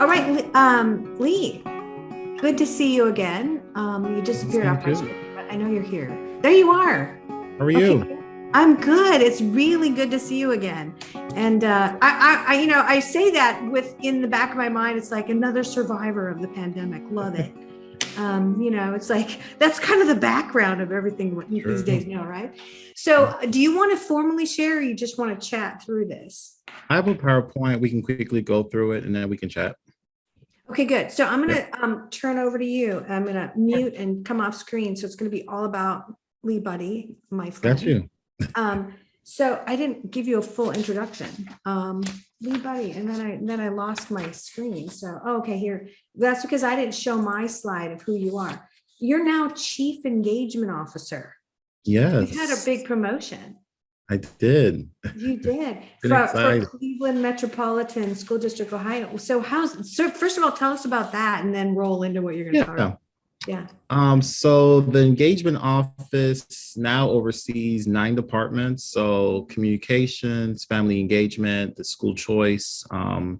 All right, Lee, good to see you again. You disappeared off my screen, but I know you're here. There you are. How are Okay, you? I'm good. It's really good to see you again. And I say that with in the back of my mind, it's like another survivor of the pandemic. Love it. It's like that's kind of the background of everything these days now, right? So, do you want to formally share, or you just want to chat through this? I have a PowerPoint. We can quickly go through it and then we can chat. Okay, good. So I'm going Yeah, to turn over to you. I'm going to mute and come off screen. So it's going to be all about Lee Buddy, my got friend. you. So I didn't give you a full introduction. Lee Buddy, and then I lost my screen. So okay, here. That's because I didn't show my slide of who you are. You're now Chief Engagement Officer. You've had a Yes, big promotion. I did. You did Been for excited. Cleveland Metropolitan School District, Ohio. So first of all, tell us about that and then roll into what you're going to talk Yeah. about. Yeah. So the engagement office now oversees 9 departments. So communications, family engagement, the school choice, the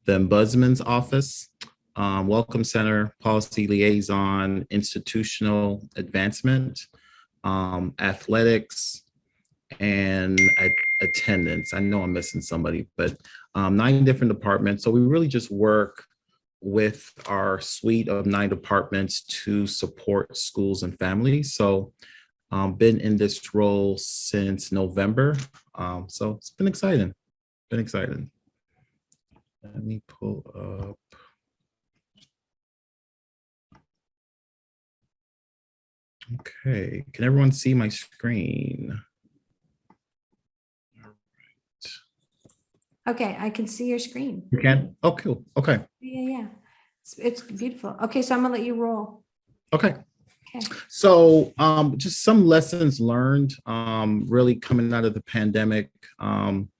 ombudsman's office, welcome center, policy liaison, institutional advancement, athletics, and attendance. I know I'm missing somebody, but 9 different departments. So we really just work with our suite of 9 departments to support schools and families. So been in this role since November. So it's been exciting. Been exciting. Let me pull up. Okay, can everyone see my screen? Okay, I can see your screen. You can? Oh, cool. Okay. Yeah. It's beautiful. Okay, so I'm gonna let you roll. Okay. Okay. So just some lessons learned really coming out of the pandemic. Cmsd,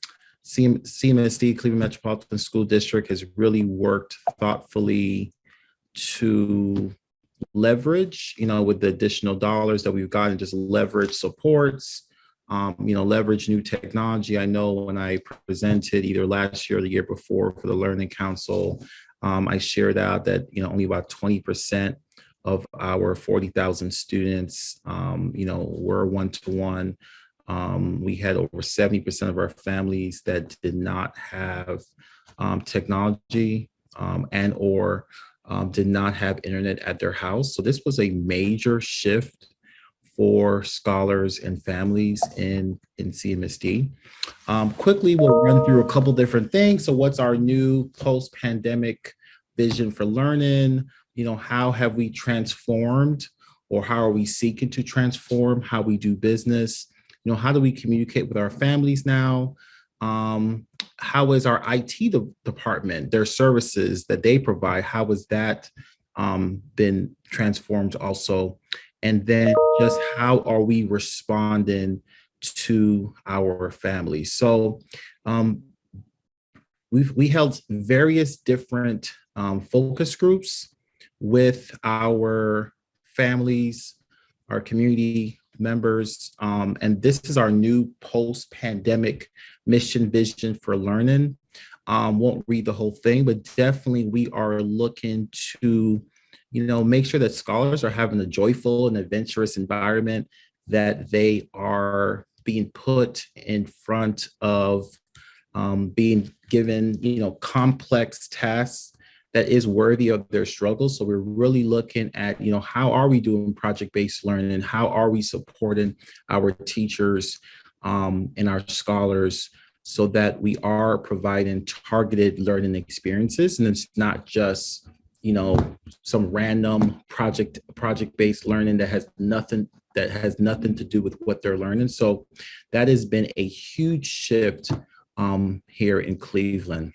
Cleveland Metropolitan School District, has really worked thoughtfully to leverage, with the additional dollars that we've gotten, just leverage supports, leverage new technology. I know when I presented either last year or the year before for the Learning Council, I shared out that, only about 20% of our 40,000 students, were one-to-one. We had over 70% of our families that did not have technology and or did not have internet at their house. So this was a major shift for scholars and families in CMSD. Quickly, we'll run through a couple different things. So what's our new post-pandemic vision for learning? How have we transformed, or how are we seeking to transform how we do business? How do we communicate with our families now? How is our IT department, their services that they provide, how has that been transformed also? And then just how are we responding to our families? So we held various different focus groups with our families, our community members, and this is our new post-pandemic mission vision for learning. Won't read the whole thing, but definitely we are looking to, make sure that scholars are having a joyful and adventurous environment, that they are being put in front of being given, complex tasks that is worthy of their struggles. So we're really looking at, how are we doing project-based learning? How are we supporting our teachers and our scholars so that we are providing targeted learning experiences? And it's not just, some random project-based learning that has nothing to do with what they're learning. So that has been a huge shift here in Cleveland.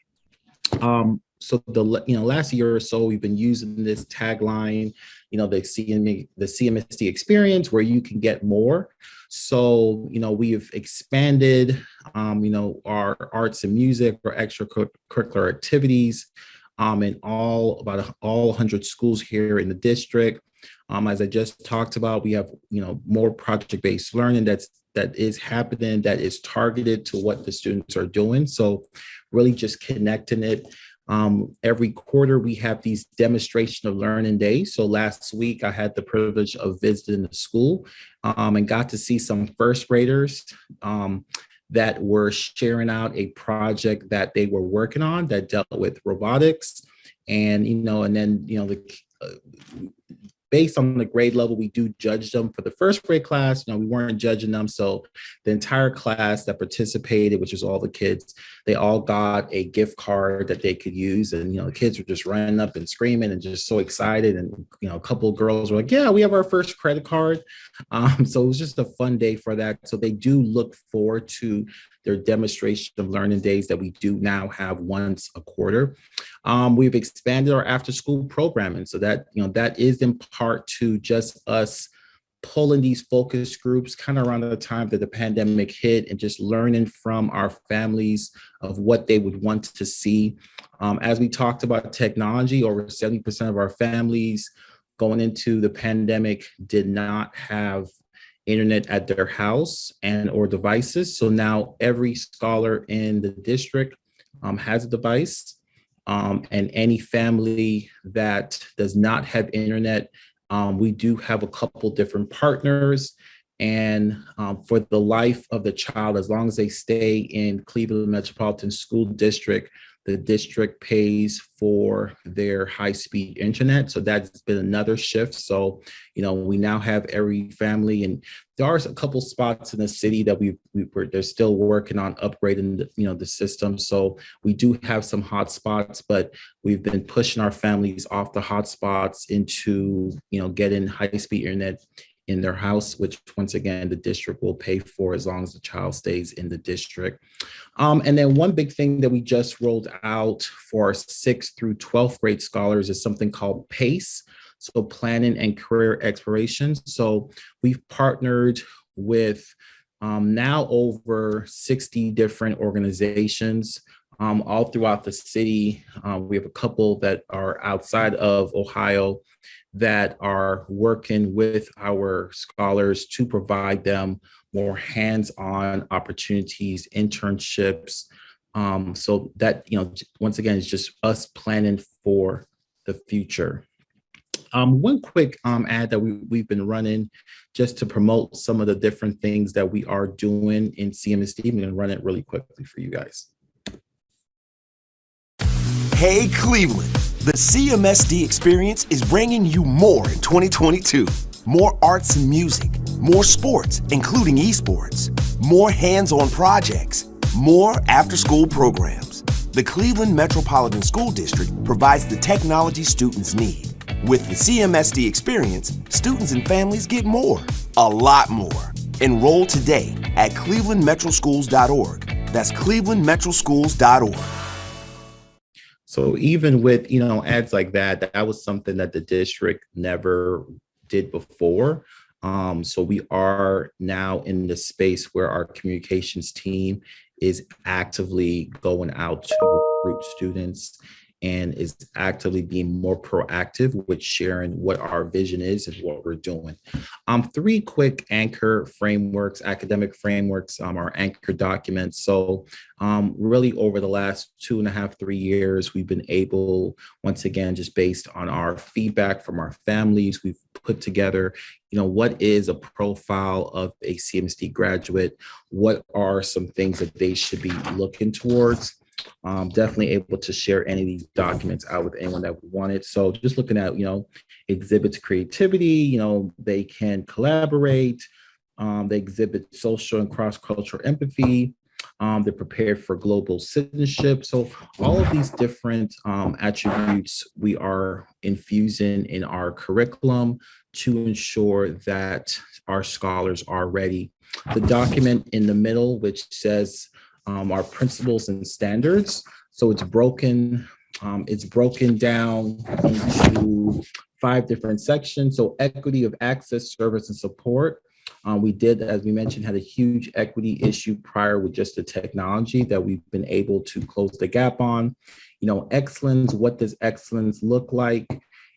So the last year or so, we've been using this tagline, the CMSD experience, where you can get more. So we've expanded, our arts and music or extracurricular activities in about all 100 schools here in the district. As I just talked about, we have more project-based learning that is happening, that is targeted to what the students are doing. So really just connecting it Every quarter, we have these demonstration of learning days. So last week, I had the privilege of visiting the school and got to see some first graders that were sharing out a project that they were working on that dealt with robotics. And, based on the grade level, we do judge them. For the first grade class, we weren't judging them. So the entire class that participated, which was all the kids, they all got a gift card that they could use. And, the kids were just running up and screaming and just so excited. And, a couple of girls were like, yeah, we have our first credit card. So it was just a fun day for that. So they do look forward to their demonstration of learning days that we do now have once a quarter. We've expanded our after school programming. So that, that is in part to just us pulling these focus groups kind of around the time that the pandemic hit and just learning from our families of what they would want to see. As we talked about technology, over 70% of our families going into the pandemic did not have internet at their house and or devices. So now every scholar in the district has a device. And any family that does not have internet, we do have a couple different partners. And for the life of the child, as long as they stay in Cleveland Metropolitan School District, the district pays for their high-speed internet. So that's been another shift. So, we now have every family, and there are a couple spots in the city that they're still working on upgrading the system. So we do have some hot spots, but we've been pushing our families off the hot spots into, getting high-speed internet in their house, which once again, the district will pay for as long as the child stays in the district. And then one big thing that we just rolled out for our 6th through 12th grade scholars is something called PACE, so Planning and Career Exploration. So we've partnered with now over 60 different organizations all throughout the city. We have a couple that are outside of Ohio that are working with our scholars to provide them more hands-on opportunities, internships. So that, once again, is just us planning for the future. One quick ad that we've been running just to promote some of the different things that we are doing in Cmsd. I'm going to run it really quickly for you guys. Hey, Cleveland. The Cmsd experience is bringing you more in 2022. More arts and music, more sports, including esports, more hands-on projects, more after-school programs. The Cleveland Metropolitan School District provides the technology students need. With the Cmsd experience, students and families get more, a lot more. Enroll today at clevelandmetroschools.org. That's clevelandmetroschools.org. So even with, ads like that, that was something that the district never did before. So we are now in the space where our communications team is actively going out to recruit students and is actively being more proactive with sharing what our vision is and what we're doing. 3 quick anchor frameworks, academic frameworks, our anchor documents. So really over the last 2.5, 3 years, we've been able, once again, just based on our feedback from our families, we've put together, what is a profile of a Cmsd graduate? What are some things that they should be looking towards? Definitely able to share any of these documents out with anyone that would want it. So just looking at, exhibits creativity, they can collaborate, they exhibit social and cross-cultural empathy, they're prepared for global citizenship. So all of these different attributes we are infusing in our curriculum to ensure that our scholars are ready. The document in the middle, which says our principles and standards. So it's broken down into 5 different sections. So equity of access, service, and support. We did, as we mentioned, had a huge equity issue prior with just the technology that we've been able to close the gap on. Excellence, what does excellence look like?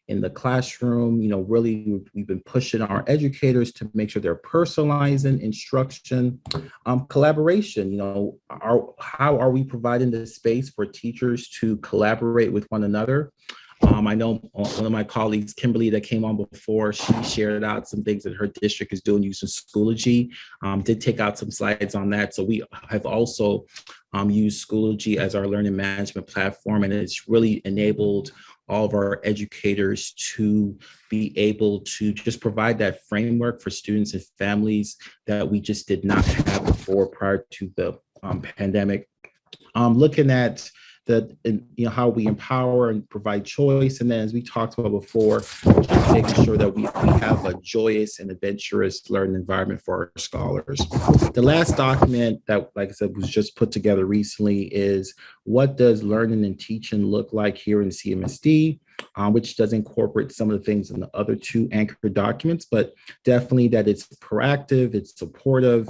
in the classroom. Really, we've been pushing our educators to make sure they're personalizing instruction, collaboration. How are we providing the space for teachers to collaborate with one another? I know one of my colleagues, Kimberly, that came on before, she shared out some things that her district is doing using Schoology. Did take out some slides on that. So we have also used Schoology as our learning management platform, and it's really enabled all of our educators to be able to just provide that framework for students and families that we just did not have before prior to the pandemic. Looking at how we empower and provide choice. And then, as we talked about before, just making sure that we have a joyous and adventurous learning environment for our scholars. The last document that, like I said, was just put together recently is what does learning and teaching look like here in CMSD, which does incorporate some of the things in the other two anchor documents, but definitely that it's proactive, it's supportive.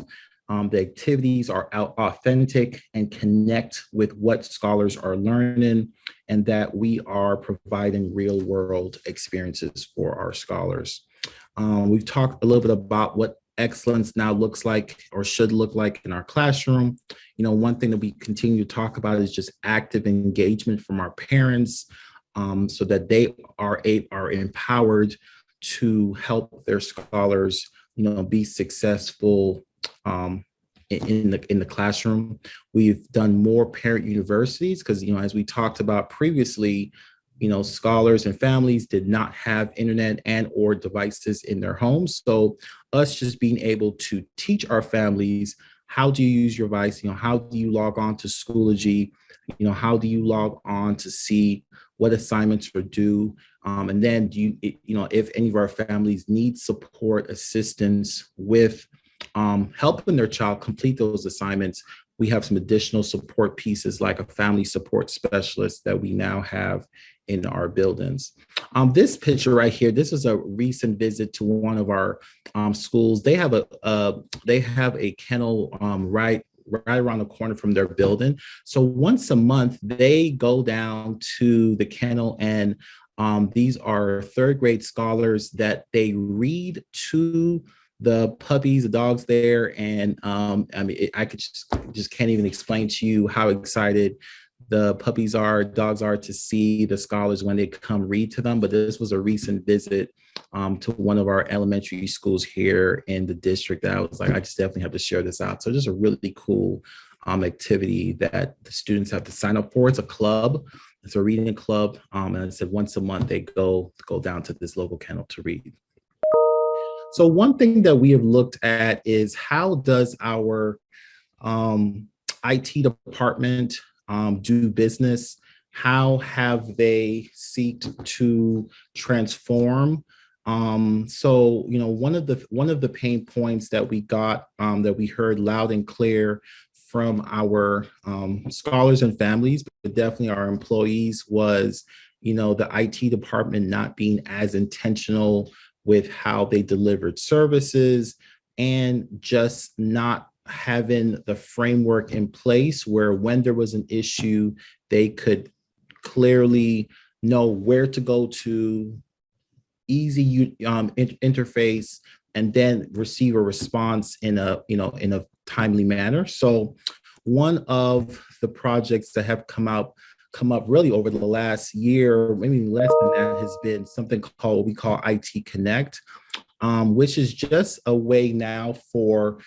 The activities are authentic and connect with what scholars are learning, and that we are providing real world experiences for our scholars. We've talked a little bit about what excellence now looks like or should look like in our classroom. One thing that we continue to talk about is just active engagement from our parents, so that they are empowered to help their scholars, be successful in the classroom. We've done more parent universities because, as we talked about previously, scholars and families did not have internet and or devices in their homes. So us just being able to teach our families, how do you use your device? How do you log on to Schoology? How do you log on to see what assignments are due? And then if any of our families need support, assistance with helping their child complete those assignments, we have some additional support pieces like a family support specialist that we now have in our buildings. This picture right here, this is a recent visit to one of our schools. They have a kennel right around the corner from their building. So once a month, they go down to the kennel, and these are third grade scholars that they read to the puppies, the dogs there. And I could just can't even explain to you how excited the dogs are to see the scholars when they come read to them. But this was a recent visit to one of our elementary schools here in the district that I was like, I just definitely have to share this out. So just a really cool activity that the students have to sign up for. It's a club. It's a reading club. And I said once a month they go down to this local kennel to read. So one thing that we have looked at is how does our IT department do business? How have they seeked to transform? So one of the pain points that we got that we heard loud and clear from our scholars and families, but definitely our employees, was the IT department not being as intentional with how they delivered services, and just not having the framework in place where when there was an issue, they could clearly know where to go to, easy interface, and then receive a response in a timely manner. So one of the projects that have come up really over the last year, maybe less than that, has been something called we call IT Connect, which is just a way now for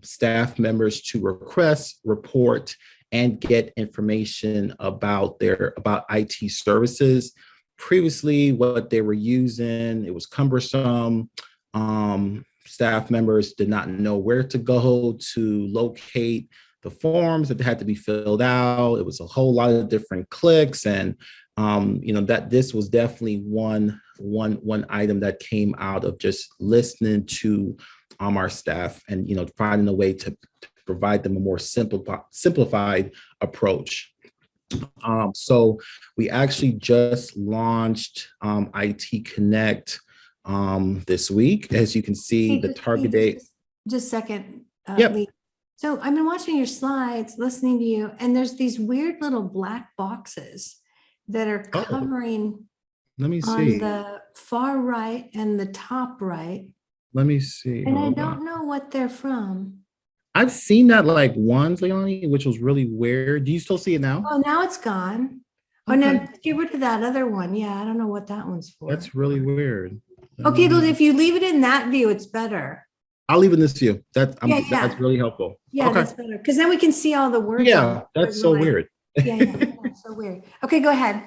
staff members to request, report, and get information about IT services. Previously, what they were using, it was cumbersome. Staff members did not know where to go to locate the forms that had to be filled out. It was a whole lot of different clicks, and that this was definitely one item that came out of just listening to our staff and finding a way to provide them a more simplified approach. So we actually just launched IT Connect this week. As you can see, the target date. Just a second. Yep. Lee. So I've been watching your slides, listening to you, and there's these weird little black boxes that are covering Let me on see. the far right and the top right. Let me see. And I Hold don't on. know what they're from. I've seen that like once, LeiLani, which was really weird. Do you still see it now? Oh, now it's gone. Oh, Okay. no, get rid of that other one. Yeah, I don't know what that one's for. That's really weird. Okay, if you leave it in that view, it's better. I'll leave it in this view. Yeah, That's yeah. really helpful. Yeah, Okay. that's better. Because then we can see all the words on Yeah, it. that's so weird. Yeah, yeah, that's so weird. Okay, go ahead.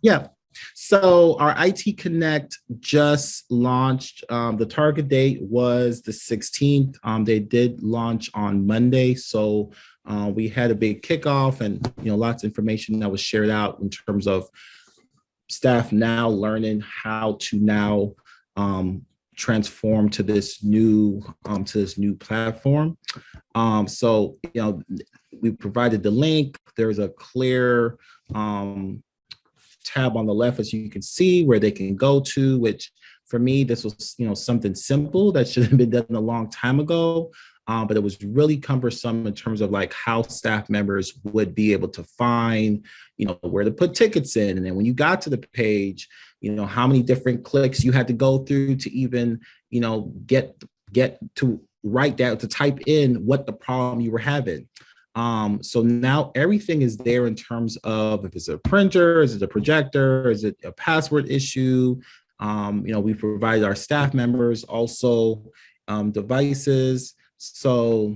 Yeah. So our IT Connect just launched. The target date was the 16th. They did launch on Monday. So we had a big kickoff and, lots of information that was shared out in terms of staff now learning how to now transform to this new platform. So we provided the link. There's a clear tab on the left, as you can see, where they can go to, which for me, this was something simple that should have been done a long time ago. But it was really cumbersome in terms of like how staff members would be able to find, where to put tickets in. And then when you got to the page, how many different clicks you had to go through to even, get to write down, to type in what the problem you were having. So now everything is there in terms of if it's a printer, is it a projector, is it a password issue? We provided our staff members also devices. So,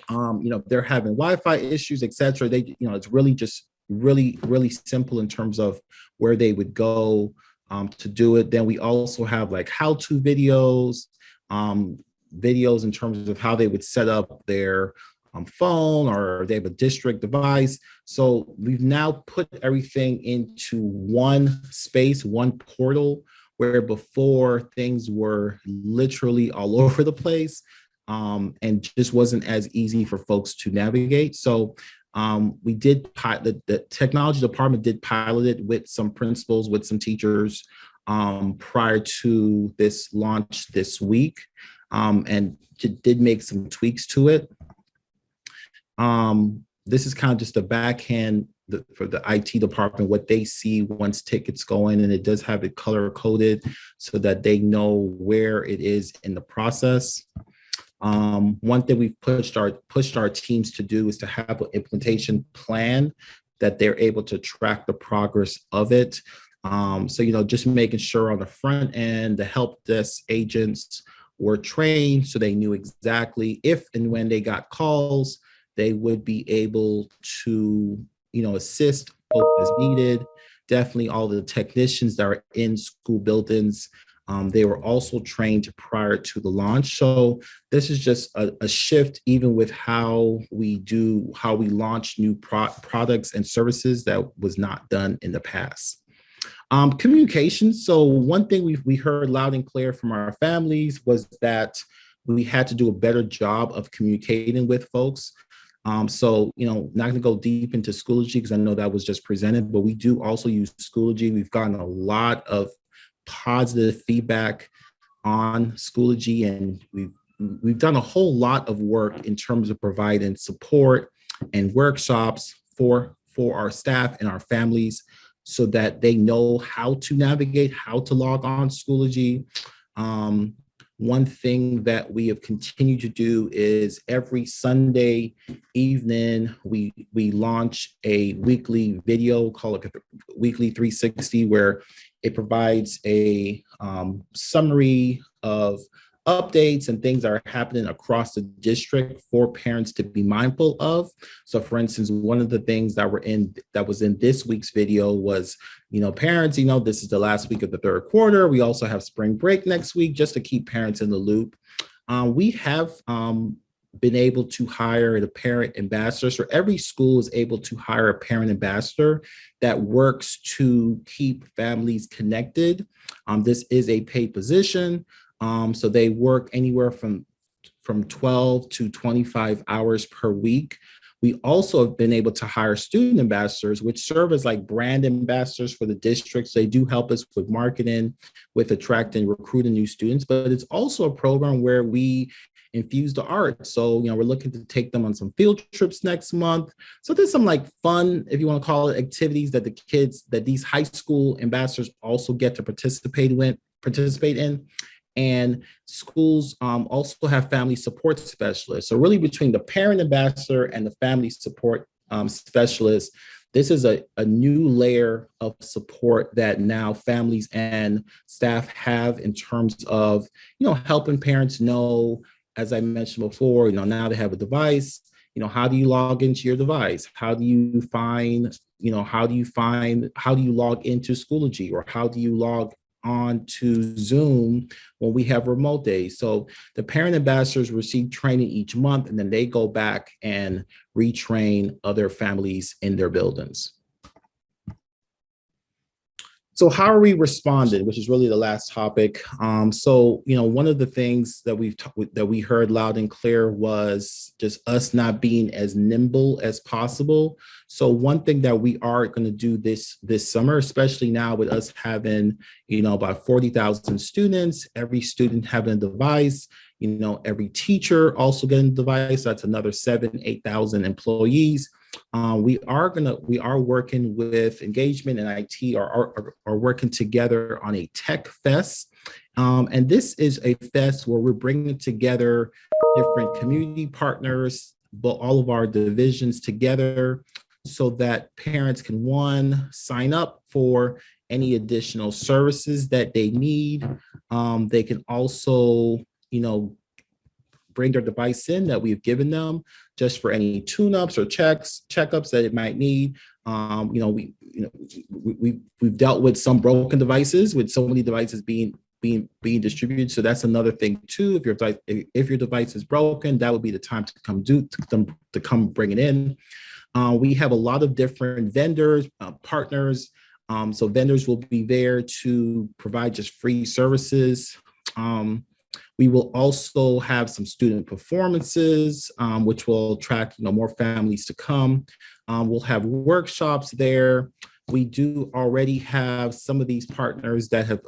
they're having Wi-Fi issues, etc. It's really just really, really simple in terms of where they would go to do it. Then we also have like how-to videos, videos in terms of how they would set up their phone, or they have a district device. So we've now put everything into one space, one portal, where before things were literally all over the place. And just wasn't as easy for folks to navigate. So we did the technology department did pilot it with some principals, with some teachers prior to this launch this week, and did make some tweaks to it. This is kind of just a backhand for the IT department, what they see once tickets go in, and it does have it color coded so that they know where it is in the process. One thing we've pushed our teams to do is to have an implementation plan that they're able to track the progress of it. So, just making sure on the front end, the help desk agents were trained so they knew exactly if and when they got calls, they would be able to, assist folks as needed. Definitely all the technicians that are in school buildings, they were also trained prior to the launch. So this is just a shift, even with how we launch new products and services that was not done in the past. Communication. So one thing we heard loud and clear from our families was that we had to do a better job of communicating with folks. So, not going to go deep into Schoology because I know that was just presented, but we do also use Schoology. We've gotten a lot of positive feedback on Schoology, and we've done a whole lot of work in terms of providing support and workshops for our staff and our families so that they know how to navigate, how to log on Schoology. One thing that we have continued to do is every Sunday evening, we launch a weekly video called Weekly 360, where it provides a summary of updates and things that are happening across the district for parents to be mindful of. So for instance, one of the things that was in this week's video was, parents, this is the last week of the third quarter. We also have spring break next week, just to keep parents in the loop. We have been able to hire a parent ambassador. So every school is able to hire a parent ambassador that works to keep families connected. This is a paid position. So they work anywhere from 12 to 25 hours per week. We also have been able to hire student ambassadors, which serve as like brand ambassadors for the districts. They do help us with marketing, with attracting, recruiting new students, but it's also a program where we infuse the art. So, we're looking to take them on some field trips next month. So there's some like fun, if you want to call it, activities that these high school ambassadors also get to participate in. And schools also have family support specialists. So really between the parent ambassador and the family support specialist, this is a new layer of support that now families and staff have in terms of, helping parents know, as I mentioned before, now they have a device, how do you log into your device? How do you log into Schoology, or how do you log on to Zoom when we have remote days? So the parent ambassadors receive training each month, and then they go back and retrain other families in their buildings. So how are we responded, which is really the last topic. So, one of the things that we heard loud and clear was just us not being as nimble as possible. So one thing that we are going to do this summer, especially now with us having, about 40,000 students, every student having a device, every teacher also getting a device, that's another 8,000 employees. We are working with engagement and IT are working together on a tech fest. And this is a fest where we're bringing together different community partners, but all of our divisions together so that parents can, one, sign up for any additional services that they need. They can also, bring their device in that we've given them just for any tune-ups or checkups that it might need. We've dealt with some broken devices, with so many devices being distributed. So that's another thing too. If your device is broken, that would be the time to come bring it in. We have a lot of different vendors, partners. So vendors will be there to provide just free services. We will also have some student performances, which will attract more families to come. We'll have workshops there. We do already have some of these partners that have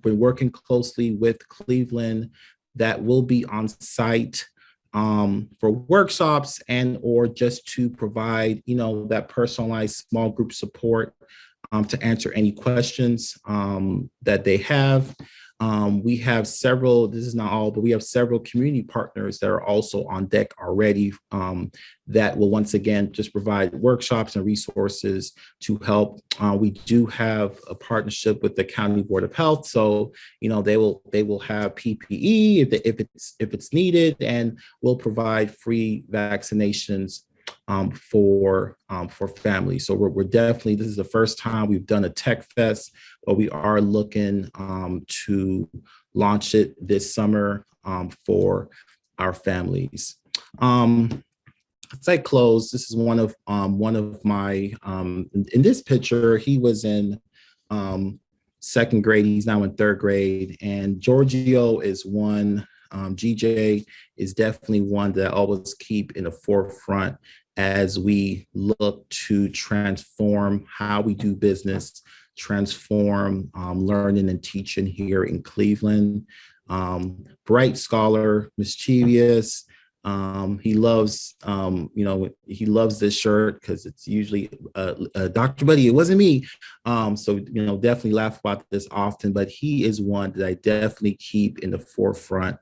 been working closely with Cleveland that will be on site for workshops and or just to provide that personalized small group support to answer any questions that they have. We have several, this is not all, but we have several community partners that are also on deck already that will once again just provide workshops and resources to help. We do have a partnership with the County Board of Health, so they will have PPE if it's needed, and we'll provide free vaccinations for families. So we're definitely, this is the first time we've done a tech fest, but we are looking to launch it this summer for our families. As I close, this is one of my, in this picture, he was in second grade, he's now in third grade, and Giorgio is one. GJ is definitely one that I always keep in the forefront as we look to transform how we do business, transform learning and teaching here in Cleveland. Bright scholar, mischievous. He loves, he loves this shirt because it's usually Dr. Buddy, it wasn't me. So, definitely laugh about this often, but he is one that I definitely keep in the forefront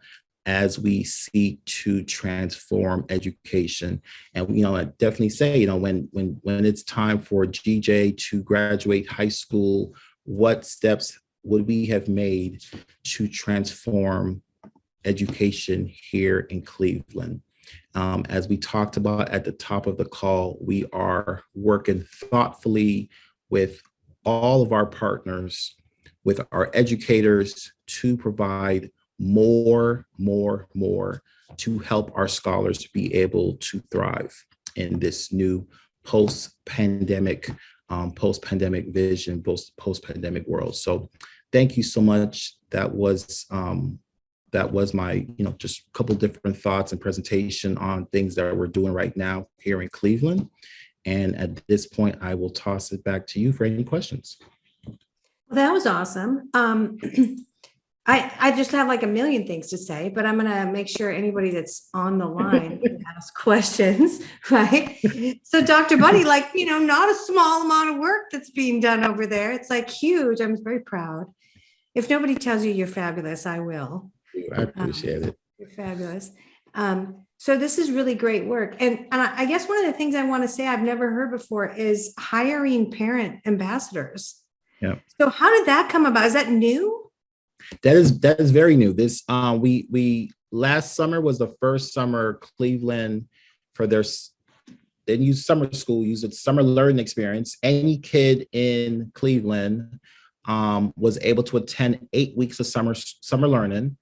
as we seek to transform education. And, I definitely say, when it's time for GJ to graduate high school, what steps would we have made to transform education here in Cleveland? As we talked about at the top of the call, we are working thoughtfully with all of our partners, with our educators to provide more to help our scholars be able to thrive in this new post-pandemic vision, post-pandemic world. So thank you so much. That was my, just a couple different thoughts and presentation on things that we're doing right now here in Cleveland. And at this point, I will toss it back to you for any questions. Well, that was awesome. I just have like a million things to say, but I'm going to make sure anybody that's on the line can ask questions, right? So Dr. Buddy, like, not a small amount of work that's being done over there. It's like huge. I'm very proud. If nobody tells you you're fabulous, I will. I appreciate it. You're fabulous. So this is really great work. And I guess one of the things I want to say I've never heard before is hiring parent ambassadors. Yeah. So how did that come about? Is that new? That is very new. This we last summer was the first summer Cleveland for they use summer school, use a summer learning experience. Any kid in Cleveland was able to attend 8 weeks of summer learning.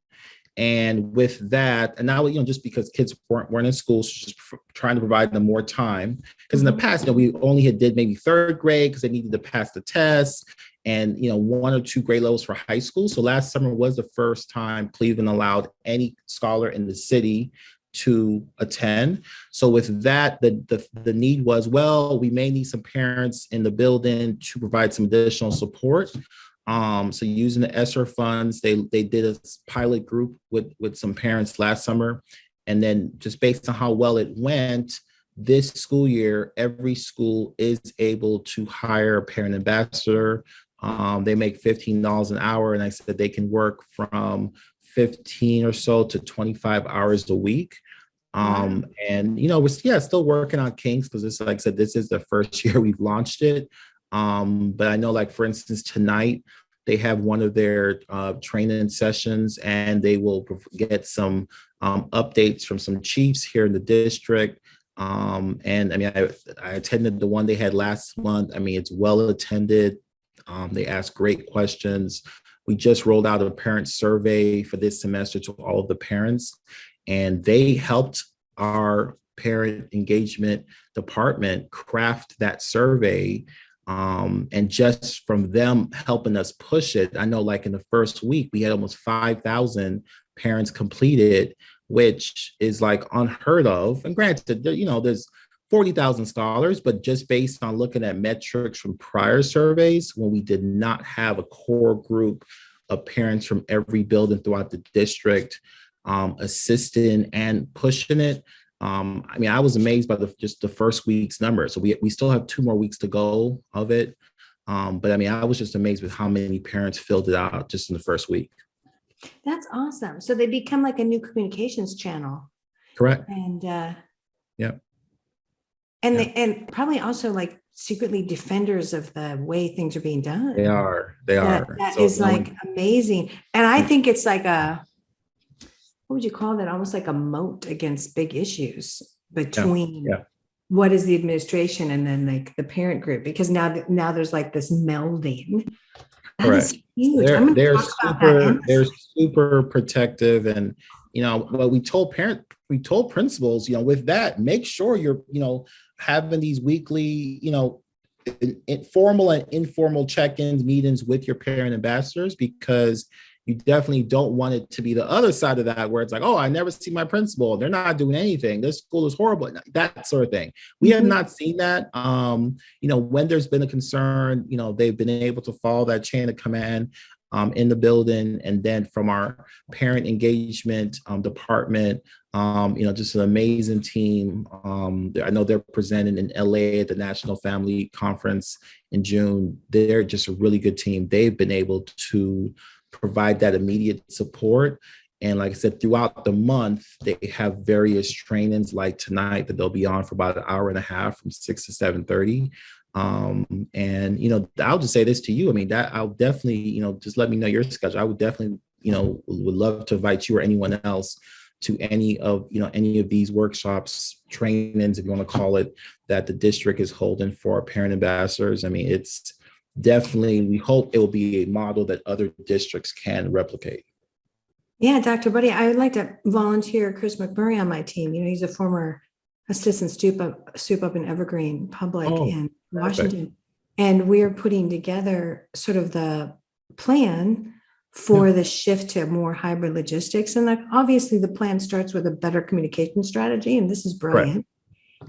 And with that, and now, just because kids weren't in school, so just trying to provide them more time. Because in the past, we only did maybe third grade because they needed to pass the test, and 1 or 2 grade levels for high school. So last summer was the first time Cleveland allowed any scholar in the city to attend. So with that, the need was, well, we may need some parents in the building to provide some additional support. So using the ESSER funds, they did a pilot group with some parents last summer. And then just based on how well it went, this school year, every school is able to hire a parent ambassador. They make $15 an hour. And I said they can work from 15 or so to 25 hours a week. And, we're still working on kinks because this, like I said, this is the first year we've launched it. But I know, like, for instance, tonight they have one of their training sessions, and they will get some updates from some chiefs here in the district. And I mean, I attended the one they had last month. I mean, it's well attended. They ask great questions. We just rolled out a parent survey for this semester to all of the parents, and they helped our parent engagement department craft that survey. And just from them helping us push it, I know, like, in the first week, we had almost 5,000 parents completed, which is like unheard of. And granted, there's 40,000 scholars, but just based on looking at metrics from prior surveys, when we did not have a core group of parents from every building throughout the district assisting and pushing it. I mean, I was amazed by just the first week's number. So we still have 2 more weeks to go of it. But I mean, I was just amazed with how many parents filled it out just in the first week. That's awesome. So they become like a new communications channel. Correct. And yeah. And probably also like secretly defenders of the way things are being done. They are. That so, is like amazing. And I think it's like what would you call that? Almost like a moat against big issues between what is the administration and then like the parent group, because now there's like this melding. Correct. They're super protective, and what we told principals, with that, make sure you're having these weekly formal and informal check-ins meetings with your parent ambassadors, because you definitely don't want it to be the other side of that, where it's like, oh, I never see my principal. They're not doing anything. This school is horrible. That sort of thing. We have not seen that. When there's been a concern, they've been able to follow that chain of command in the building. And then from our parent engagement department, just an amazing team. I know they're presenting in LA at the National Family Conference in June. They're just a really good team. They've been able to provide that immediate support. And like I said, throughout the month, they have various trainings like tonight that they'll be on for about an hour and a half from 6 to 7:30. And, I'll just say this to you. I mean, that I'll definitely, just let me know your schedule. I would definitely, would love to invite you or anyone else to any of these workshops, trainings, if you want to call it, that the district is holding for our parent ambassadors. I mean, it's definitely, we hope it will be a model that other districts can replicate. Yeah, Dr. Buddy, I would like to volunteer Chris McMurray on my team. He's a former assistant soup up in Evergreen Public in Washington. Perfect. And we're putting together sort of the plan for the shift to more hybrid logistics. And like, obviously the plan starts with a better communication strategy, and this is brilliant.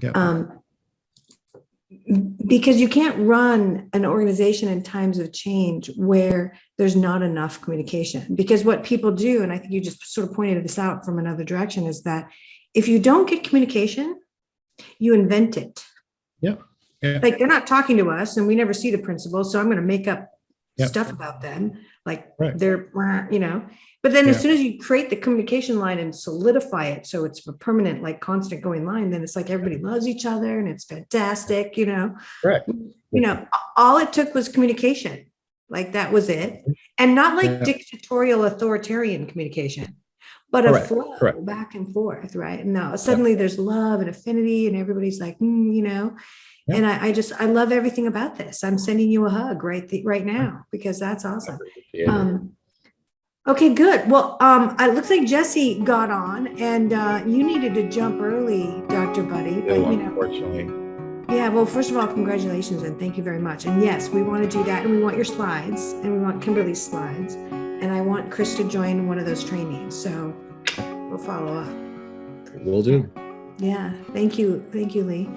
Yeah. Because you can't run an organization in times of change where there's not enough communication. Because what people do, and I think you just sort of pointed this out from another direction, is that if you don't get communication, you invent it. Yeah. Like they're not talking to us and we never see the principal, so I'm going to make up Yep. stuff about them. Like Right. they're, but then as Yeah. soon as you create the communication line and solidify it, so it's a permanent, like constant going line, then it's like everybody loves each other and it's fantastic, Correct. all it took was communication. Like that was it. And not like Yeah. dictatorial authoritarian communication, but a Correct. flow Correct. back and forth, right? No, suddenly there's love and affinity and everybody's like, Yeah. and I love everything about this. I'm sending you a hug right now because that's awesome. Okay, good. Well, it looks like Jesse got on and you needed to jump early, Dr. Buddy. But, Unfortunately. yeah, well, first of all, congratulations and thank you very much. And yes, we want to do that. And we want your slides and we want Kimberly's slides. And I want Chris to join one of those trainings. So we'll follow up. Will do. Yeah. Thank you. Thank you, Lee.